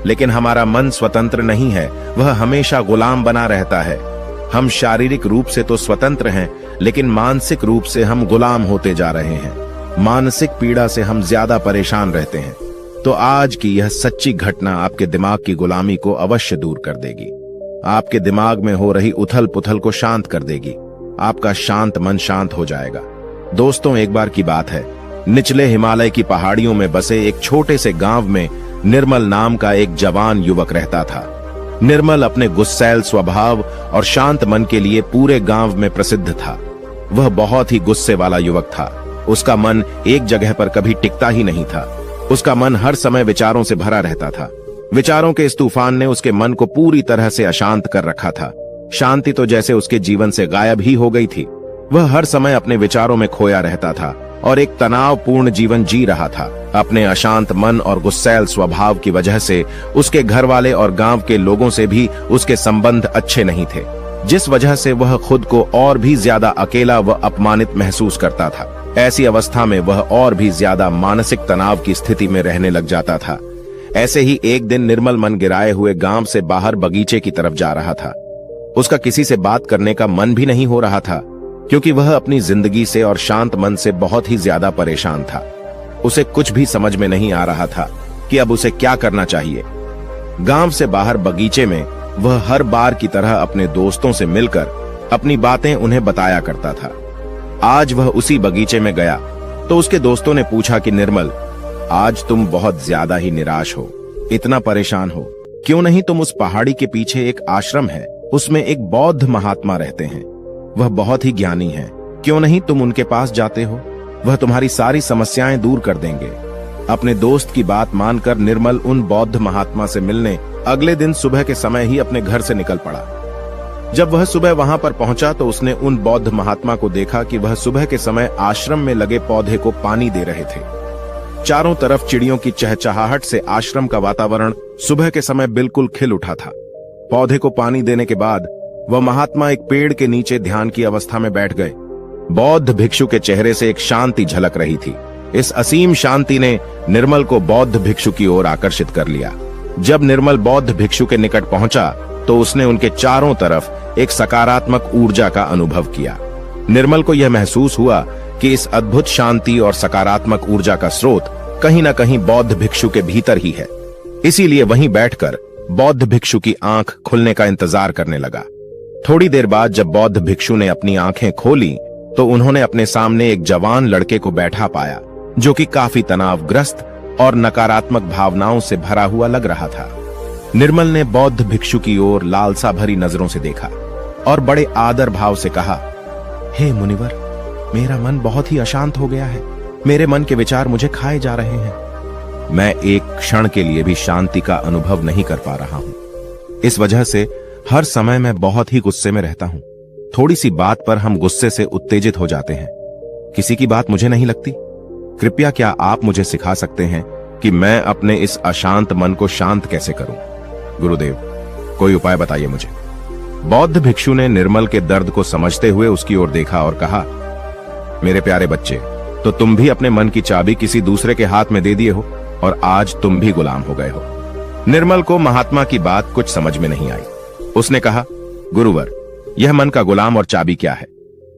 लेकिन हमारा मन स्वतंत्र नहीं है, वह हमेशा गुलाम बना रहता है। हम शारीरिक रूप से तो स्वतंत्र हैं, लेकिन मानसिक रूप से हम गुलाम होते जा रहे हैं। मानसिक पीड़ा से हम ज्यादा परेशान रहते हैं। तो आज की यह सच्ची घटना आपके दिमाग की गुलामी को अवश्य दूर कर देगी। आपके दिमाग में हो रही उथल पुथल को शांत कर देगी। आपका शांत मन शांत हो जाएगा। दोस्तों, एक बार की बात है, निचले हिमालय की पहाड़ियों में बसे एक छोटे से गांव में निर्मल नाम का एक जवान युवक रहता था। निर्मल अपने गुस्सैल स्वभाव और शांत मन के लिए पूरे गांव में प्रसिद्ध था। वह बहुत ही गुस्से वाला युवक था। उसका मन एक जगह पर कभी टिकता ही नहीं था। उसका मन हर समय विचारों से भरा रहता था। विचारों के इस तूफान ने उसके मन को पूरी तरह से अशांत कर रखा था। शांति तो जैसे उसके जीवन से गायब ही हो गई थी। वह हर समय अपने विचारों में खोया रहता था और एक तनावपूर्ण जीवन जी रहा था। अपने अशांत मन और गुस्सैल स्वभाव की वजह से उसके घर वाले और गांव के लोगों से भी उसके संबंध अच्छे नहीं थे, जिस वजह से वह खुद को और भी ज्यादा अकेला व अपमानित महसूस करता था। ऐसी अवस्था में वह और भी ज्यादा मानसिक तनाव की स्थिति में रहने लग जाता था। ऐसे ही एक दिन निर्मल मन गिराए हुए गांव से बाहर बगीचे की तरफ जा रहा था। उसका किसी से बात करने का मन भी नहीं हो रहा था, क्योंकि वह अपनी जिंदगी से और शांत मन से बहुत ही ज्यादा परेशान था। उसे कुछ भी समझ में नहीं आ रहा था कि अब उसे क्या करना चाहिए। गांव से बाहर बगीचे में वह हर बार की तरह अपने दोस्तों से मिलकर अपनी बातें उन्हें बताया करता था। आज वह उसी बगीचे में गया तो उसके दोस्तों ने पूछा कि निर्मल, आज तुम बहुत ज्यादा ही निराश हो, इतना परेशान हो। क्यों नहीं तुम उस पहाड़ी के पीछे एक आश्रम है, उसमें एक बौद्ध महात्मा रहते हैं, वह बहुत ही ज्ञानी हैं। क्यों नहीं तुम उनके पास जाते हो, वह तुम्हारी सारी समस्याएं दूर कर देंगे। अपने दोस्त की बात मानकर निर्मल उन बौद्ध महात्मा से मिलने अगले दिन सुबह के समय ही अपने घर से निकल पड़ा। जब वह सुबह वहां पर पहुंचा तो उसने उन बौद्ध महात्मा को देखा कि वह सुबह के समय आश्रम में लगे पौधे को पानी दे रहे थे। चारों तरफ चिड़ियों की चहचहाहट से आश्रम का वातावरण सुबह के समय बिल्कुल खिल उठा था। पौधे को पानी देने के बाद वह महात्मा एक पेड़ के नीचे ध्यान की अवस्था में बैठ गए। बौद्ध भिक्षु के चेहरे से एक शांति झलक रही थी। इस असीम शांति ने निर्मल को बौद्ध भिक्षु की ओर आकर्षित कर लिया। जब निर्मल बौद्ध भिक्षु के निकट पहुंचा तो उसने उनके चारों तरफ एक सकारात्मक ऊर्जा का अनुभव किया। निर्मल को यह महसूस हुआ कि इस अद्भुत शांति और सकारात्मक ऊर्जा का स्रोत कहीं न कहीं बौद्ध भिक्षु के भीतर ही है। इसीलिए वहीं बैठकर बौद्ध भिक्षु की आंख खुलने का इंतजार करने लगा। थोड़ी देर बाद जब बौद्ध भिक्षु ने अपनी आंखें खोली तो उन्होंने अपने सामने एक जवान लड़के को बैठा पाया, जो कि काफी तनावग्रस्त और नकारात्मक भावनाओं से भरा हुआ लग रहा था। निर्मल ने बौद्ध भिक्षु की ओर लालसा भरी नजरों से देखा और बड़े आदर भाव से कहा, हे मुनिवर, मेरा मन बहुत ही अशांत हो गया है। मेरे मन के विचार मुझे खाए जा रहे हैं। मैं एक क्षण के लिए भी शांति का अनुभव नहीं कर पा रहा हूं। इस वजह से हर समय मैं बहुत ही गुस्से में रहता हूं। थोड़ी सी बात पर हम गुस्से से उत्तेजित हो जाते हैं। किसी की बात मुझे नहीं लगती। कृपया क्या आप मुझे सिखा सकते हैं कि मैं अपने इस अशांत मन को शांत कैसे करूं? गुरुदेव, कोई उपाय बताइए मुझे। बौद्ध भिक्षु ने निर्मल के दर्द को समझते हुए उसकी ओर देखा और कहा, मेरे प्यारे बच्चे, तो तुम भी अपने मन की चाबी किसी दूसरे के हाथ में दे दिए हो और आज तुम भी गुलाम हो गए हो। निर्मल को महात्मा की बात कुछ समझ में नहीं आई। उसने कहा, गुरुवर, यह मन का गुलाम और चाबी क्या है?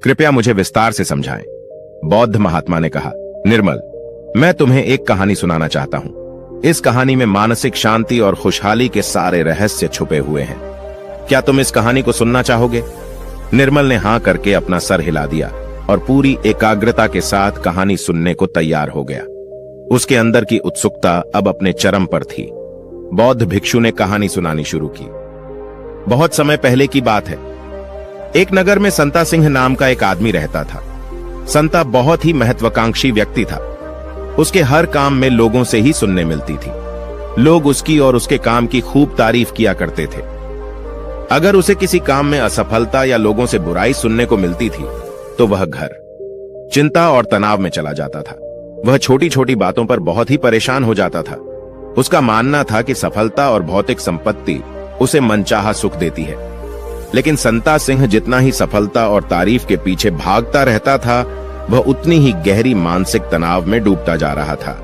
कृपया मुझे विस्तार से समझाएं। बौद्ध महात्मा ने कहा, निर्मल, मैं तुम्हें एक कहानी सुनाना चाहता हूं। इस कहानी में मानसिक शांति और खुशहाली के सारे रहस्य छुपे हुए हैं। क्या तुम इस कहानी को सुनना चाहोगे? निर्मल ने हां करके अपना सर हिला दिया और पूरी एकाग्रता के साथ कहानी सुनने को तैयार हो गया। उसके अंदर की उत्सुकता अब अपने चरम पर थी। बौद्ध भिक्षु ने कहानी सुनानी शुरू की। बहुत समय पहले की बात है। एक नगर में संता सिंह नाम का एक आदमी रहता था। संता बहुत ही महत्वाकांक्षी व्यक्ति था। उसके हर काम में लोगों से ही सुनने मिलती थी। लोग उसकी और उसके काम की खूब तारीफ किया करते थे। अगर उसे किसी काम में असफलता या लोगों से बुराई सुनने को मिलती थी तो वह घर चिंता और तनाव में चला जाता था। वह छोटी छोटी बातों पर बहुत ही परेशान हो जाता था। उसका मानना था कि सफलता और भौतिक संपत्ति उसे मनचाहा सुख देती है, लेकिन संता सिंह जितना ही सफलता और तारीफ के पीछे भागता रहता था, वह उतनी ही गहरी मानसिक तनाव में डूबता जा रहा था।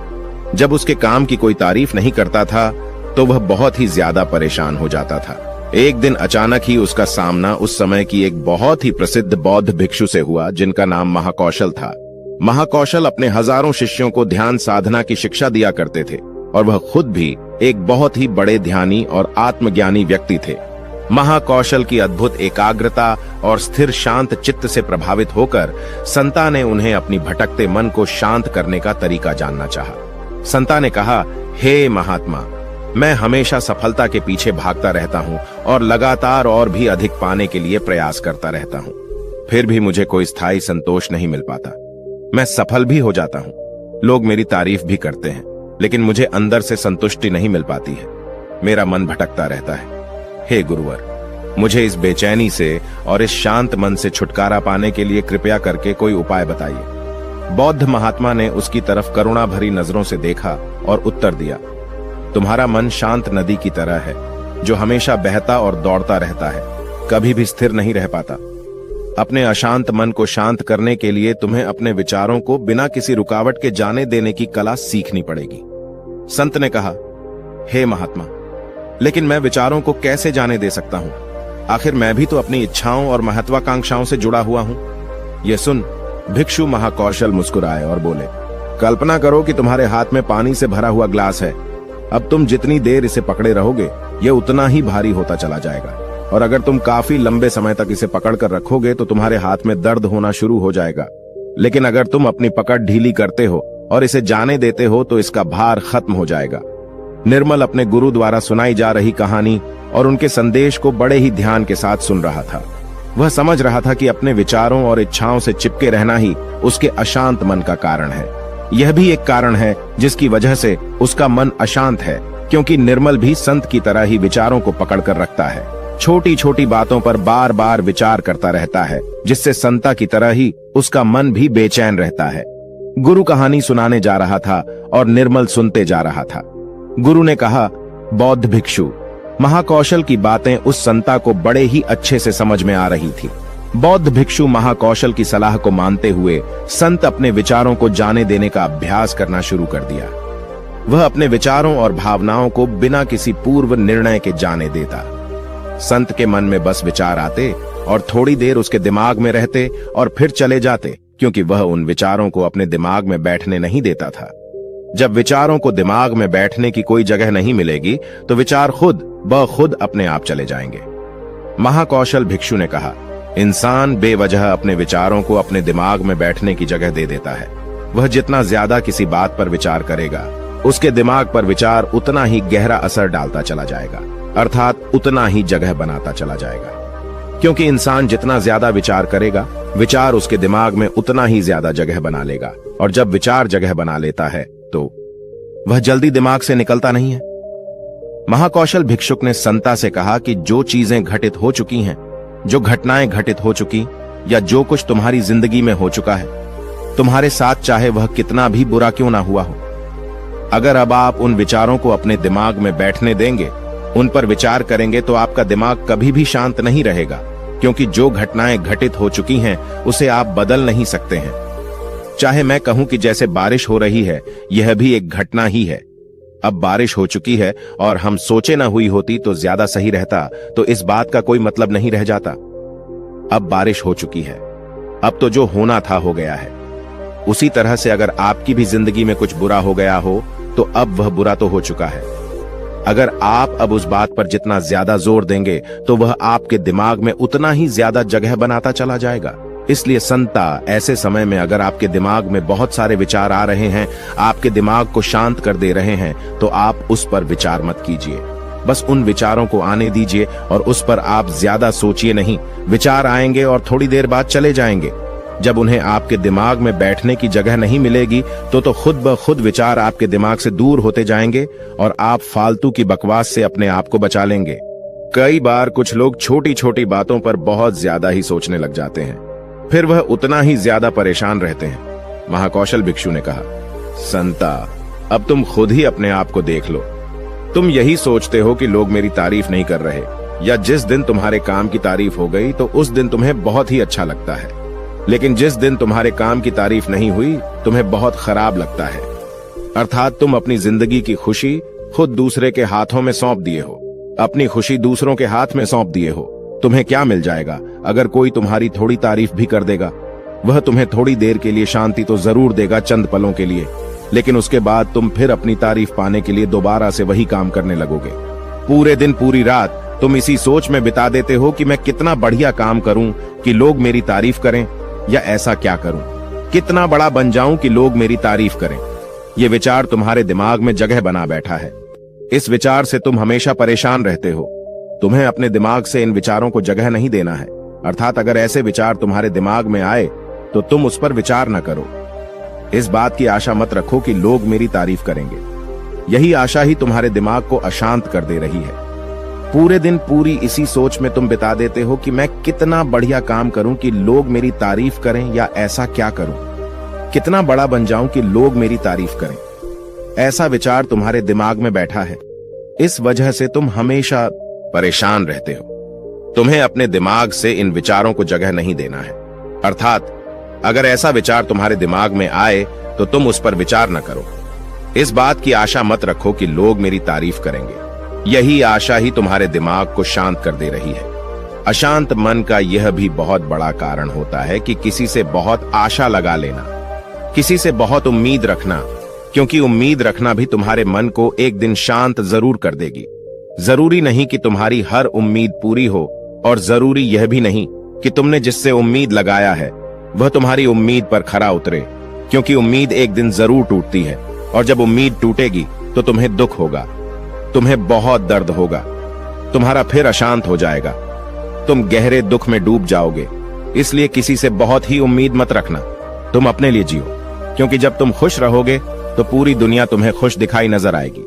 जब उसके काम की कोई तारीफ नहीं करता था तो वह बहुत ही ज्यादा परेशान हो जाता था। एक दिन अचानक ही उसका सामना उस समय की एक बहुत ही प्रसिद्ध बौद्ध भिक्षु से हुआ जिनका नाम महाकौशल था। महाकौशल अपने हजारों शिष्यों को ध्यान साधना की शिक्षा दिया करते थे और वह खुद भी एक बहुत ही बड़े ध्यानी और आत्मज्ञानी व्यक्ति थे। महाकौशल की अद्भुत एकाग्रता और स्थिर शांत चित्त से प्रभावित होकर संता ने उन्हें अपनी भटकते मन को शांत करने का तरीका जानना चाहा। संता ने कहा, हे महात्मा, मैं हमेशा सफलता के पीछे भागता रहता हूँ और लगातार और भी अधिक पाने के लिए प्रयास करता रहता हूँ, फिर भी मुझे कोई स्थायी संतोष नहीं मिल पाता। मैं सफल भी हो जाता हूँ, लोग मेरी तारीफ भी करते हैं, लेकिन मुझे अंदर से संतुष्टि नहीं मिल पाती है। मेरा मन भटकता रहता है। हे गुरुवर, मुझे इस बेचैनी से और इस शांत मन से छुटकारा पाने के लिए कृपया करके कोई उपाय बताइए। बौद्ध महात्मा ने उसकी तरफ करुणा भरी नजरों से देखा और उत्तर दिया, तुम्हारा मन शांत नदी की तरह है जो हमेशा बहता और दौड़ता रहता है, कभी भी स्थिर नहीं रह पाता। अपने अशांत मन को शांत करने के लिए तुम्हें अपने विचारों को बिना किसी रुकावट के जाने देने की कला सीखनी पड़ेगी। संत ने कहा, हे महात्मा, लेकिन मैं विचारों को कैसे जाने दे सकता हूं? आखिर मैं भी तो अपनी इच्छाओं और महत्वाकांक्षाओं से जुड़ा हुआ हूं। यह सुन भिक्षु महाकौशल मुस्कुराए और बोले, कल्पना करो कि तुम्हारे हाथ में पानी से भरा हुआ ग्लास है। अब तुम जितनी देर इसे पकड़े रहोगे यह उतना ही भारी होता चला जाएगा, और अगर तुम काफी लंबे समय तक इसे पकड़कर रखोगे तो तुम्हारे हाथ में दर्द होना शुरू हो जाएगा। लेकिन अगर तुम अपनी पकड़ ढीली करते हो और इसे जाने देते हो तो इसका भार खत्म हो जाएगा। निर्मल अपने गुरु द्वारा सुनाई जा रही कहानी और उनके संदेश को बड़े ही ध्यान के साथ सुन रहा था। वह समझ रहा था कि अपने विचारों और इच्छाओं से चिपके रहना ही उसके अशांत मन का कारण है। यह भी एक कारण है जिसकी वजह से उसका मन अशांत है, क्योंकि निर्मल भी संत की तरह ही विचारों को पकड़कर रखता है। छोटी छोटी बातों पर बार बार विचार करता रहता है, जिससे संता की तरह ही उसका मन भी बेचैन रहता है। गुरु कहानी सुनाने जा रहा था और निर्मल सुनते जा रहा था। गुरु ने कहा, बौद्ध भिक्षु, महाकौशल की बातें उस संता को बड़े ही अच्छे से समझ में आ रही थी। बौद्ध भिक्षु महाकौशल की सलाह को मानते हुए संत अपने विचारों को जाने देने का अभ्यास करना शुरू कर दिया। वह अपने विचारों और भावनाओं को बिना किसी पूर्व निर्णय के जाने देता। संत के मन में बस विचार आते और थोड़ी देर उसके दिमाग में रहते और फिर चले जाते, क्योंकि वह उन विचारों को अपने दिमाग में बैठने नहीं देता था। जब विचारों को दिमाग में बैठने की कोई जगह नहीं मिलेगी तो विचार खुद ब खुद अपने आप चले जाएंगे। महाकौशल भिक्षु ने कहा, इंसान बेवजह अपने विचारों को अपने दिमाग में बैठने की जगह दे देता है। वह जितना ज्यादा किसी बात पर विचार करेगा, उसके दिमाग पर विचार उतना ही गहरा असर डालता चला जाएगा, अर्थात उतना ही जगह बनाता चला जाएगा। क्योंकि इंसान जितना ज्यादा विचार करेगा, विचार उसके दिमाग में उतना ही ज्यादा जगह बना लेगा, और जब विचार जगह बना लेता है तो वह जल्दी दिमाग से निकलता नहीं है। महाकौशल भिक्षुक ने संता से कहा कि जो चीजें घटित हो चुकी हैं, जो घटनाएं घटित हो चुकी, या जो कुछ तुम्हारी जिंदगी में हो चुका है, तुम्हारे साथ चाहे वह कितना भी बुरा क्यों ना हुआ हो, अगर अब आप उन विचारों को अपने दिमाग में बैठने देंगे, उन पर विचार करेंगे, तो आपका दिमाग कभी भी शांत नहीं रहेगा, क्योंकि जो घटनाएं घटित हो चुकी हैं उसे आप बदल नहीं सकते हैं। चाहे मैं कहूं कि जैसे बारिश हो रही है, यह भी एक घटना ही है। अब बारिश हो चुकी है और हम सोचे ना हुई होती तो ज्यादा सही रहता, तो इस बात का कोई मतलब नहीं रह जाता। अब बारिश हो चुकी है, अब तो जो होना था हो गया है। उसी तरह से अगर आपकी भी जिंदगी में कुछ बुरा हो गया हो तो अब वह बुरा तो हो चुका है। अगर आप अब उस बात पर जितना ज्यादा जोर देंगे तो वह आपके दिमाग में उतना ही ज्यादा जगह बनाता चला जाएगा। इसलिए संता, ऐसे समय में अगर आपके दिमाग में बहुत सारे विचार आ रहे हैं, आपके दिमाग को शांत कर दे रहे हैं, तो आप उस पर विचार मत कीजिए। बस उन विचारों को आने दीजिए और उस पर आप ज्यादा सोचिए नहीं। विचार आएंगे और थोड़ी देर बाद चले जाएंगे। जब उन्हें आपके दिमाग में बैठने की जगह नहीं मिलेगी तो खुद ब खुद विचार आपके दिमाग से दूर होते जाएंगे और आप फालतू की बकवास से अपने आप को बचा लेंगे। कई बार कुछ लोग छोटी छोटी बातों पर बहुत ज्यादा ही सोचने लग जाते हैं, फिर वह उतना ही ज्यादा परेशान रहते हैं। महाकौशल भिक्षु ने कहा, संता, अब तुम खुद ही अपने आप को देख लो। तुम यही सोचते हो कि लोग मेरी तारीफ नहीं कर रहे, या जिस दिन तुम्हारे काम की तारीफ हो गई तो उस दिन तुम्हें बहुत ही अच्छा लगता है, लेकिन जिस दिन तुम्हारे काम की तारीफ नहीं हुई तुम्हें बहुत खराब लगता है। अर्थात तुम अपनी जिंदगी की खुशी खुद दूसरे के हाथों में सौंप दिए हो, अपनी खुशी दूसरों के हाथ में सौंप दिए हो, तुम्हें क्या मिल जाएगा अगर कोई तुम्हारी थोड़ी तारीफ भी कर देगा? वह तुम्हें थोड़ी देर के लिए शांति तो जरूर देगा, चंद पलों के लिए, लेकिन उसके बाद तुम फिर अपनी तारीफ पाने के लिए दोबारा से वही काम करने लगोगे। पूरे दिन पूरी रात तुम इसी सोच में बिता देते हो कि मैं कितना बढ़िया काम करूं कि लोग मेरी तारीफ करें, या ऐसा क्या करूं, कितना बड़ा बन जाऊं कि लोग मेरी तारीफ करें। ये विचार तुम्हारे दिमाग में जगह बना बैठा है। इस विचार से तुम हमेशा परेशान रहते हो। तुम्हें अपने दिमाग से इन विचारों को जगह नहीं देना है। अर्थात अगर ऐसे विचार तुम्हारे दिमाग में आए तो तुम उस पर विचार न करो। इस बात की आशा मत रखो कि लोग मेरी तारीफ करेंगे। यही आशा ही तुम्हारे दिमाग को अशांत कर दे रही है। पूरे दिन पूरी इसी सोच में तुम बिता देते हो कि मैं कितना बढ़िया काम करूं कि लोग मेरी तारीफ करें, या ऐसा क्या करूं, कितना बड़ा बन जाऊं कि लोग मेरी तारीफ करें। ऐसा विचार तुम्हारे दिमाग में बैठा है। इस वजह से तुम हमेशा परेशान रहते हो। तुम्हें अपने दिमाग से इन विचारों को जगह नहीं देना है। अर्थात अगर ऐसा विचार तुम्हारे दिमाग में आए तो तुम उस पर विचार न करो। इस बात की आशा मत रखो कि लोग मेरी तारीफ करेंगे। यही आशा ही तुम्हारे दिमाग को शांत कर दे रही है। अशांत मन का यह भी बहुत बड़ा कारण होता है कि किसी से बहुत आशा लगा लेना, किसी से बहुत उम्मीद रखना, क्योंकि उम्मीद रखना भी तुम्हारे मन को एक दिन शांत जरूर कर देगी। जरूरी नहीं कि तुम्हारी हर उम्मीद पूरी हो, और जरूरी यह भी नहीं कि तुमने जिससे उम्मीद लगाया है वह तुम्हारी उम्मीद पर खरा उतरे, क्योंकि उम्मीद एक दिन जरूर टूटती है, और जब उम्मीद टूटेगी तो तुम्हें दुख होगा, तुम्हें बहुत दर्द होगा, तुम्हारा फिर अशांत हो जाएगा, तुम गहरे दुख में डूब जाओगे। इसलिए किसी से बहुत ही उम्मीद मत रखना। तुम अपने लिए जियो, क्योंकि जब तुम खुश रहोगे तो पूरी दुनिया तुम्हें खुश दिखाई नजर आएगी।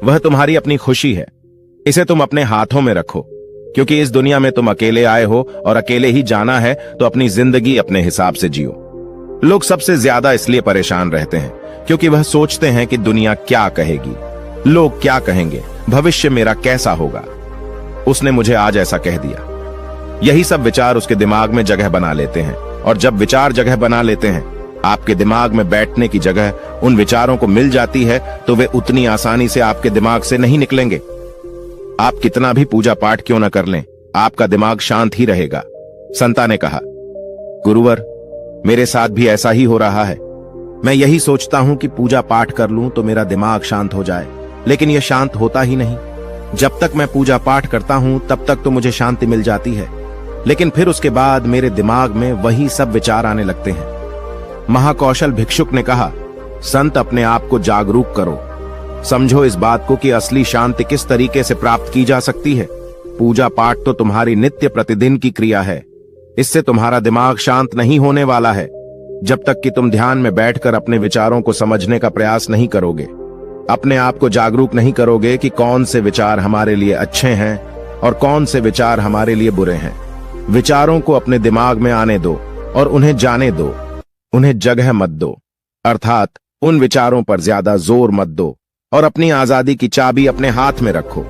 वह तुम्हारी अपनी खुशी है, इसे तुम अपने हाथों में रखो, क्योंकि इस दुनिया में तुम अकेले आए हो और अकेले ही जाना है, तो अपनी जिंदगी अपने हिसाब से जियो। लोग सबसे ज्यादा इसलिए परेशान रहते हैं क्योंकि वह सोचते हैं कि दुनिया क्या कहेगी, लोग क्या कहेंगे, भविष्य मेरा कैसा होगा, उसने मुझे आज ऐसा कह दिया। यही सब विचार उसके दिमाग में जगह बना लेते हैं, और जब विचार जगह बना लेते हैं, आपके दिमाग में बैठने की जगह उन विचारों को मिल जाती है, तो वे उतनी आसानी से आपके दिमाग से नहीं निकलेंगे। आप कितना भी पूजा पाठ क्यों न कर लें, आपका दिमाग शांत ही रहेगा। संता ने कहा, गुरुवर, मेरे साथ भी ऐसा ही हो रहा है। मैं यही सोचता हूं कि पूजा पाठ कर लूं तो मेरा दिमाग शांत हो जाए, लेकिन यह शांत होता ही नहीं। जब तक मैं पूजा पाठ करता हूं तब तक तो मुझे शांति मिल जाती है, लेकिन फिर उसके बाद मेरे दिमाग में वही सब विचार आने लगते हैं। महाकौशल भिक्षुक ने कहा, संत, अपने आप को जागरूक करो, समझो इस बात को कि असली शांति किस तरीके से प्राप्त की जा सकती है। पूजा पाठ तो तुम्हारी नित्य प्रतिदिन की क्रिया है, इससे तुम्हारा दिमाग शांत नहीं होने वाला है जब तक कि तुम ध्यान में बैठकर अपने विचारों को समझने का प्रयास नहीं करोगे, अपने आप को जागरूक नहीं करोगे कि कौन से विचार हमारे लिए अच्छे हैं और कौन से विचार हमारे लिए बुरे हैं। विचारों को अपने दिमाग में आने दो और उन्हें जाने दो, उन्हें जगह मत दो। अर्थात उन विचारों पर ज्यादा जोर मत दो और अपनी आजादी की चाबी अपने हाथ में रखो।